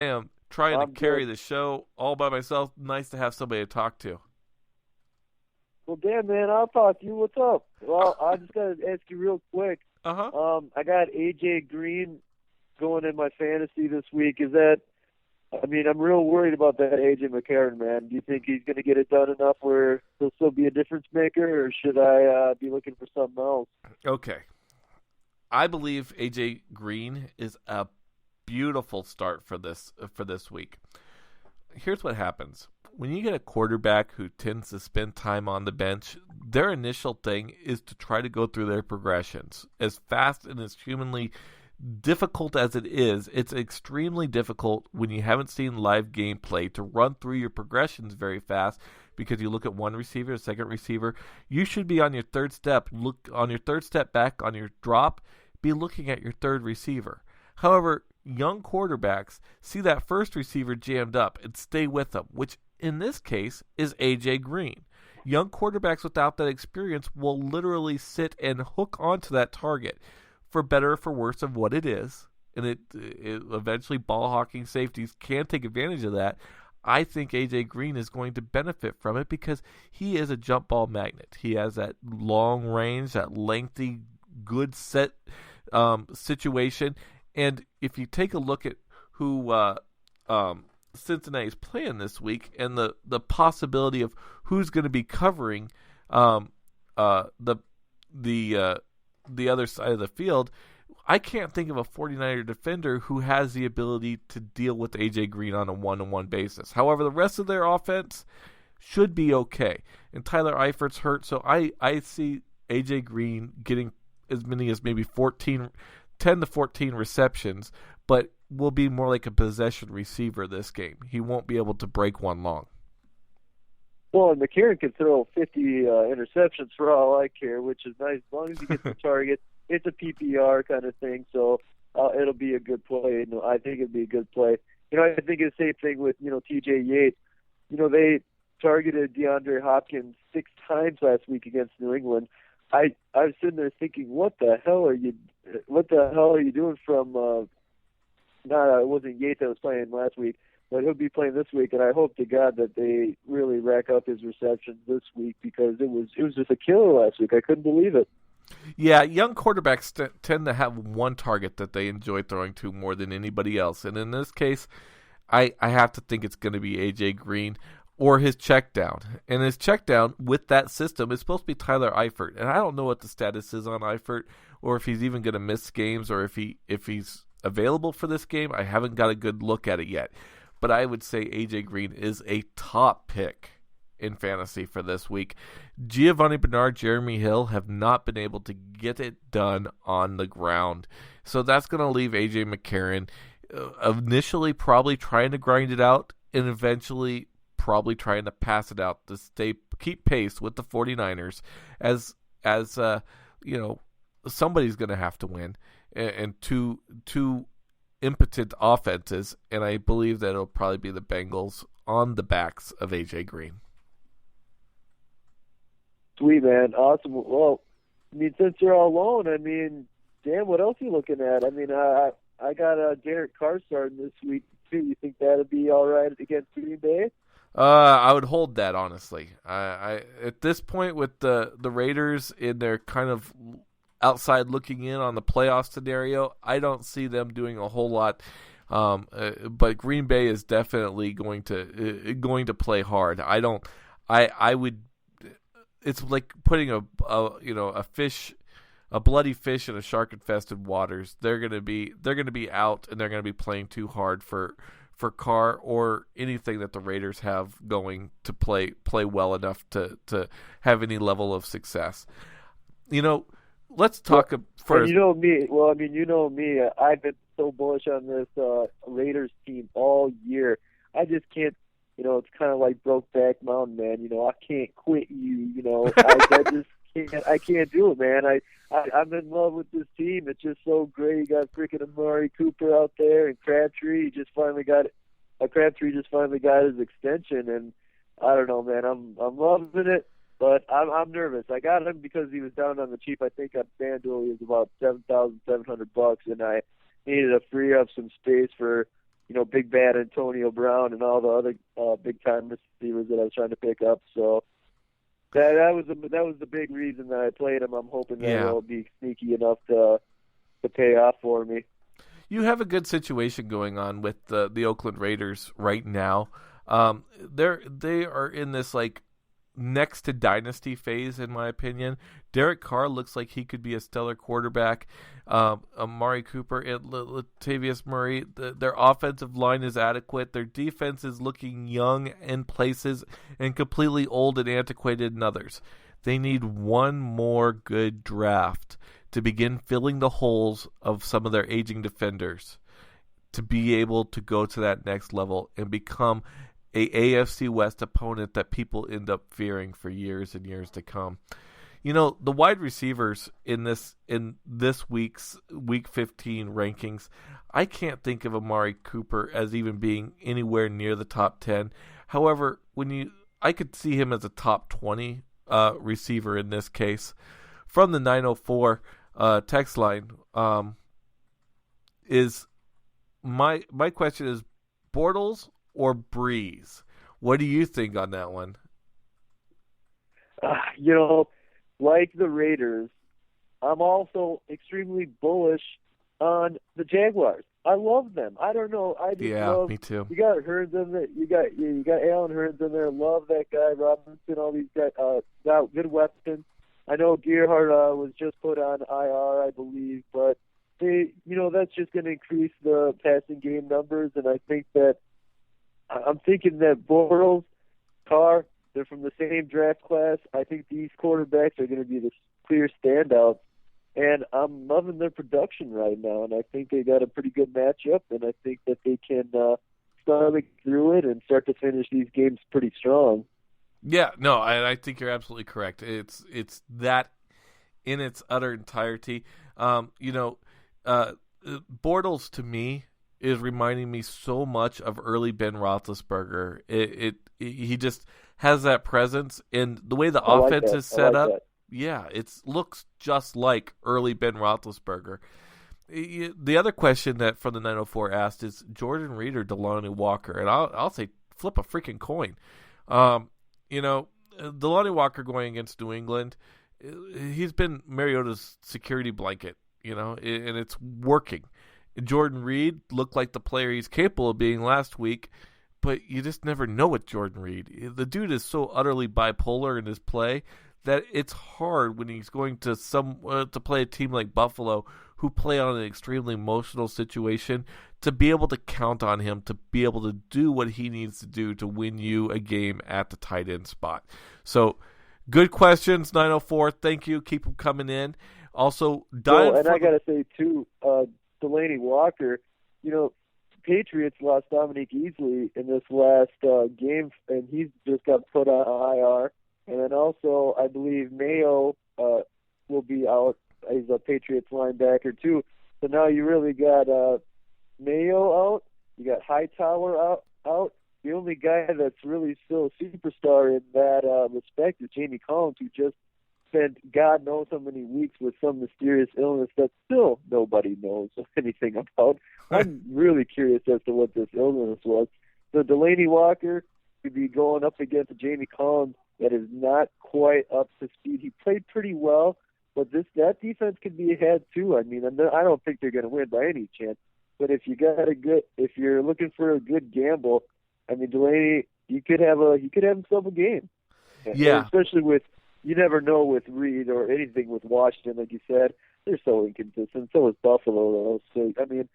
I am trying to I'm carry good. the show all by myself. Nice to have somebody to talk to. Well, damn, man, I'll talk to you. What's up? Well, I just got to ask you real quick. Uh huh. I got AJ Green going in my fantasy this week. Is that, I mean, I'm real worried about that AJ McCarron, man. Do you think he's going to get it done enough where he'll still be a difference maker, or should I be looking for something else? Okay. I believe AJ Green is a beautiful start for this week. Here's what happens. When you get a quarterback who tends to spend time on the bench, their initial thing is to try to go through their progressions. As fast and as humanly difficult as it is, it's extremely difficult when you haven't seen live gameplay to run through your progressions very fast because you look at one receiver, a second receiver. You should be on your third step, look on your third step back on your drop, be looking at your third receiver. However, young quarterbacks see that first receiver jammed up and stay with them, which in this case is AJ Green. Young quarterbacks without that experience will literally sit and hook onto that target, for better or for worse of what it is. And it eventually ball hawking safeties can take advantage of that. I think AJ Green is going to benefit from it because he is a jump ball magnet. He has that long range, that lengthy, good set situation. And if you take a look at who Cincinnati's playing this week and the possibility of who's going to be covering the other side of the field, I can't think of a 49er defender who has the ability to deal with AJ Green on a one-on-one basis. However, the rest of their offense should be okay. And Tyler Eifert's hurt, so I see AJ Green getting as many as maybe 10 to 14 receptions, but will be more like a possession receiver this game. He won't be able to break one long. Well, and McCarron can throw 50 interceptions for all I care, which is nice. As long as he gets the target, it's a PPR kind of thing, so it'll be a good play. I think it'll be a good play. I think it's the same thing with, TJ Yates. They targeted DeAndre Hopkins 6 times last week against New England. I was sitting there thinking, what the hell are you doing from it wasn't Yates that was playing last week, but he'll be playing this week, and I hope to God that they really rack up his receptions this week because it was just a killer last week. I couldn't believe it. Yeah, young quarterbacks tend to have one target that they enjoy throwing to more than anybody else, and in this case, I have to think it's going to be AJ Green or his check down. And his check down with that system is supposed to be Tyler Eifert, and I don't know what the status is on Eifert or if he's even going to miss games or if he's available for this game. I haven't got a good look at it yet. But I would say AJ Green is a top pick in fantasy for this week. Giovanni Bernard, Jeremy Hill have not been able to get it done on the ground. So that's going to leave AJ McCarron initially probably trying to grind it out and eventually probably trying to pass it out to keep pace with the 49ers as somebody's going to have to win, and two impotent offenses, and I believe that it'll probably be the Bengals on the backs of AJ Green. Sweet, man. Awesome. Well, since you're all alone, damn, what else are you looking at? I got Derek Carr starting this week, too. You think that'll be all right against Green Bay? I would hold that, honestly. I at this point with the Raiders in their kind of outside looking in on the playoff scenario, I don't see them doing a whole lot. But Green Bay is definitely going to play hard. I would. It's like putting a bloody fish in a shark infested waters. They're gonna be out, and they're gonna be playing too hard for Carr or anything that the Raiders have going to play well enough to have any level of success. Let's talk first. You know me. Well, you know me. I've been so bullish on this Raiders team all year. I just can't. It's kind of like Brokeback Mountain, man. I can't quit you. I just can't. I can't do it, man. I'm in love with this team. It's just so great. You got freaking Amari Cooper out there, and Crabtree just finally got his extension, and I don't know, man. I'm loving it. But I'm nervous. I got him because he was down on the cheap. I think on FanDuel he was about $7,700, and I needed to free up some space for big bad Antonio Brown and all the other big time receivers that I was trying to pick up. So that was the big reason that I played him. I'm hoping that it'll be sneaky enough to pay off for me. You have a good situation going on with the Oakland Raiders right now. They are in this like next to dynasty phase, in my opinion. Derek Carr looks like he could be a stellar quarterback. Amari Cooper, Latavius Murray, their offensive line is adequate. Their defense is looking young in places and completely old and antiquated in others. They need one more good draft to begin filling the holes of some of their aging defenders to be able to go to that next level and become a AFC West opponent that people end up fearing for years and years to come. The wide receivers in this week's Week 15 rankings, I can't think of Amari Cooper as even being anywhere near the top 10. However, I could see him as a top 20 receiver in this case. From the 904 text line, is my question is Bortles or Breeze? What do you think on that one? Like the Raiders, I'm also extremely bullish on the Jaguars. I love them. I don't know. I just love. Me too. You got Hurns in there. You got Allen Hurns in there. Love that guy. Robinson. All these guys. Got good weapons. I know Gerhardt was just put on IR, I believe, but that's just going to increase the passing game numbers, and I think that I'm thinking that Bortles, Carr, they're from the same draft class. I think these quarterbacks are going to be the clear standouts, and I'm loving their production right now, and I think they got a pretty good matchup, and I think that they can start through it and start to finish these games pretty strong. Yeah, no, I think you're absolutely correct. It's that in its utter entirety. Bortles to me is reminding me so much of early Ben Roethlisberger. He just has that presence, and the way the offense is set up, it looks just like early Ben Roethlisberger. The other question that from the 904 asked is Jordan Reed or Delanie Walker, and I'll say flip a freaking coin. Delanie Walker going against New England, he's been Mariota's security blanket, and it's working. Jordan Reed looked like the player he's capable of being last week, but you just never know with Jordan Reed. The dude is so utterly bipolar in his play that it's hard when he's going to play a team like Buffalo, who play on an extremely emotional situation, to be able to count on him to be able to do what he needs to do to win you a game at the tight end spot. So, good questions, 904. Thank you. Keep them coming in. Also, I got to say, too, Delanie Walker, Patriots lost Dominique Easley in this last game, and he's just got put on IR. And then also, I believe Mayo will be out. He's a Patriots linebacker, too. So now you really got Mayo out. You got Hightower out. The only guy that's really still a superstar in that respect is Jamie Collins, who just spent God knows how many weeks with some mysterious illness that still nobody knows anything about. I'm really curious as to what this illness was. So Delanie Walker could be going up against Jamie Collins that is not quite up to speed. He played pretty well, but that defense could be ahead too. I mean, I don't think they're going to win by any chance. But if you're looking for a good gamble, I mean, Delanie, he could have himself a game. Yeah, and especially with. You never know with Reed or anything with Washington, like you said. They're so inconsistent. So is Buffalo, though. So I mean,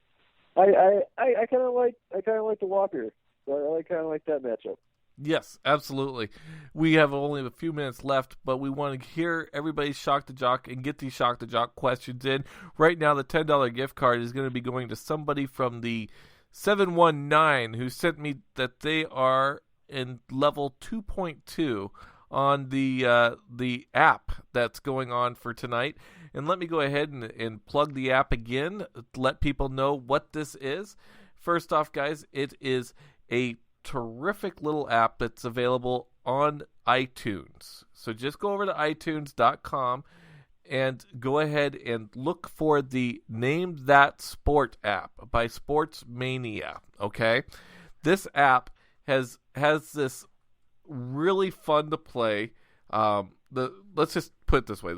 I kind of like the Walker. So I kind of like that matchup. Yes, absolutely. We have only a few minutes left, but we want to hear everybody's Shock the Jock and get these Shock the Jock questions in. Right now, the $10 gift card is going to be going to somebody from the 719 who sent me that they are in level 2.2 on the app that's going on for tonight. And let me go ahead and plug the app again to let people know what this is. First off, guys, it is a terrific little app that's available on iTunes. So just go over to iTunes.com and go ahead and look for the Name That Sport app by Sports Mania. Okay, this app has this really fun to play. Let's just put it this way: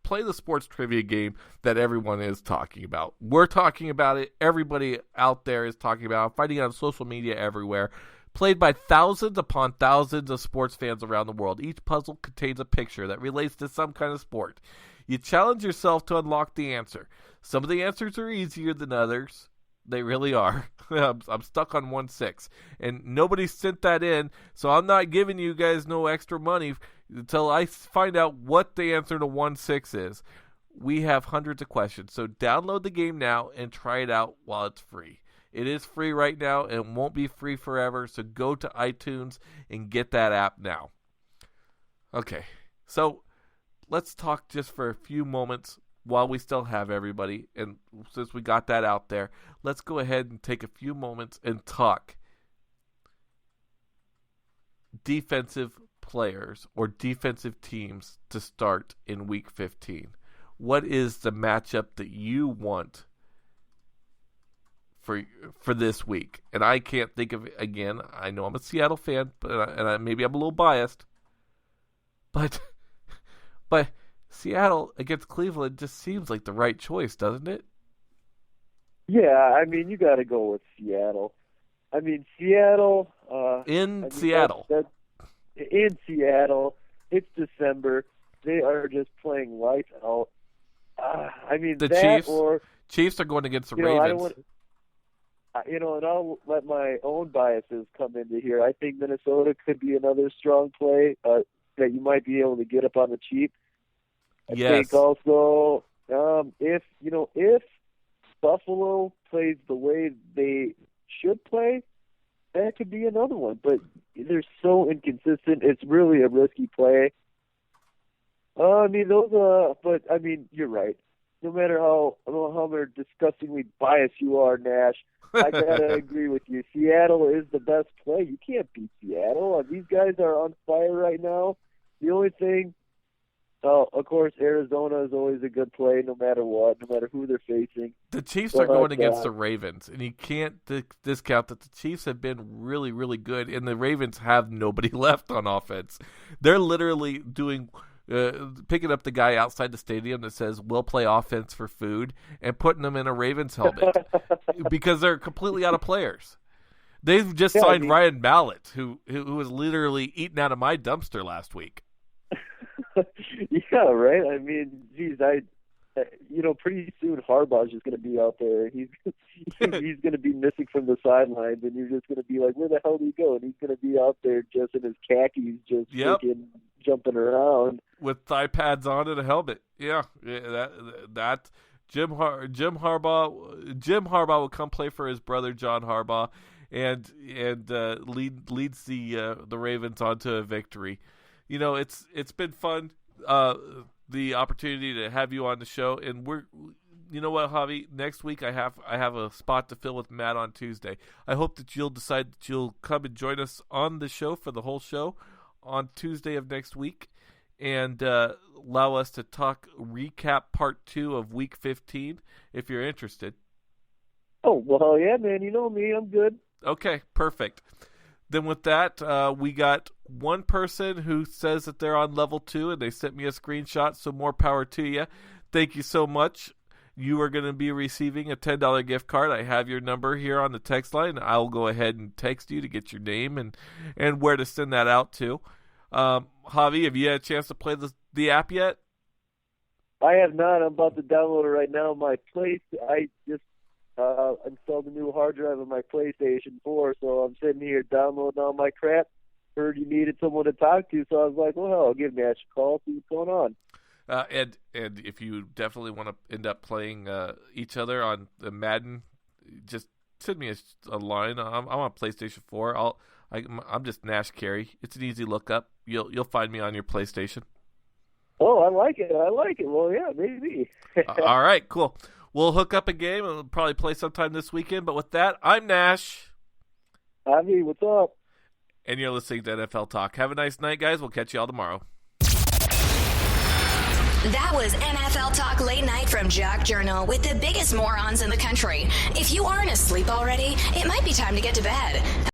play the sports trivia game that everyone is talking about. We're talking about it. Everybody out there is talking about it. I'm finding it on social media everywhere. Played by thousands upon thousands of sports fans around the world. Each puzzle contains a picture that relates to some kind of sport. You challenge yourself to unlock the answer. Some of the answers are easier than others. They really are. I'm stuck on 1-6. And nobody sent that in, so I'm not giving you guys no extra money until I find out what the answer to 1-6 is. We have hundreds of questions, so download the game now and try it out while it's free. It is free right now and it won't be free forever, so go to iTunes and get that app now. Okay, so let's talk just for a few moments while we still have everybody. And since we got that out there, let's go ahead and take a few moments and talk defensive players or defensive teams to start in Week 15. What is the matchup that you want for this week? And I can't think of it again. I know I'm a Seattle fan, but maybe I'm a little biased. But Seattle against Cleveland just seems like the right choice, doesn't it? Yeah, I mean, you got to go with Seattle. I mean, Seattle. In Seattle, it's December. They are just playing lights out. I mean, the that Chiefs are going against the Ravens. I don't want. And I'll let my own biases come into here. I think Minnesota could be another strong play that you might be able to get up on the cheap. I think also if Buffalo plays the way they should play, that could be another one. But they're so inconsistent. It's really a risky play. But I mean, you're right. No matter how disgustingly biased you are, Nash, I gotta agree with you. Seattle is the best play. You can't beat Seattle. These guys are on fire right now. The only thing, of course, Arizona is always a good play, no matter what, no matter who they're facing. The Chiefs are going against the Ravens, and you can't discount that the Chiefs have been really, really good, and the Ravens have nobody left on offense. They're literally picking up the guy outside the stadium that says, "We'll play offense for food," and putting them in a Ravens helmet because they're completely out of players. They've just signed Ryan Mallett, who was literally eaten out of my dumpster last week. Yeah, right. I mean, geez, pretty soon Harbaugh's just going to be out there. He's going to be missing from the sidelines, and you're just going to be like, "Where the hell did he go?" And he's going to be out there just in his khakis, just freaking jumping around with thigh pads on and a helmet. Yeah, that Jim Harbaugh will come play for his brother John Harbaugh, and leads the Ravens onto a victory. It's been fun, the opportunity to have you on the show, and you know what, Javi? Next week I have a spot to fill with Matt on Tuesday. I hope that you'll decide that you'll come and join us on the show for the whole show on Tuesday of next week, and allow us to recap part 2 of Week 15 if you're interested. Oh, well, yeah, man. You know me. I'm good. Okay, perfect. Then with that, we got one person who says that they're on level 2, and they sent me a screenshot, so more power to you. Thank you so much. You are going to be receiving a $10 gift card. I have your number here on the text line. I'll go ahead and text you to get your name and where to send that out to. Javi, have you had a chance to play the app yet? I have not. I'm about to download it right now. I just installed a new hard drive on my PlayStation 4, so I'm sitting here downloading all my crap. Heard you needed someone to talk to, so I was like, well, I'll give Nash a call, see what's going on. And if you definitely want to end up playing each other on the Madden, just send me a line. I'm on PlayStation 4. I'm just Nash Carey. It's an easy lookup. You'll find me on your PlayStation. Oh, I like it. Well, yeah, maybe. All right, cool. We'll hook up a game and we'll probably play sometime this weekend. But with that, I'm Nash. Javi, what's up? And you're listening to NFL Talk. Have a nice night, guys. We'll catch you all tomorrow. That was NFL Talk Late Night from Jock Journal with the biggest morons in the country. If you aren't asleep already, it might be time to get to bed.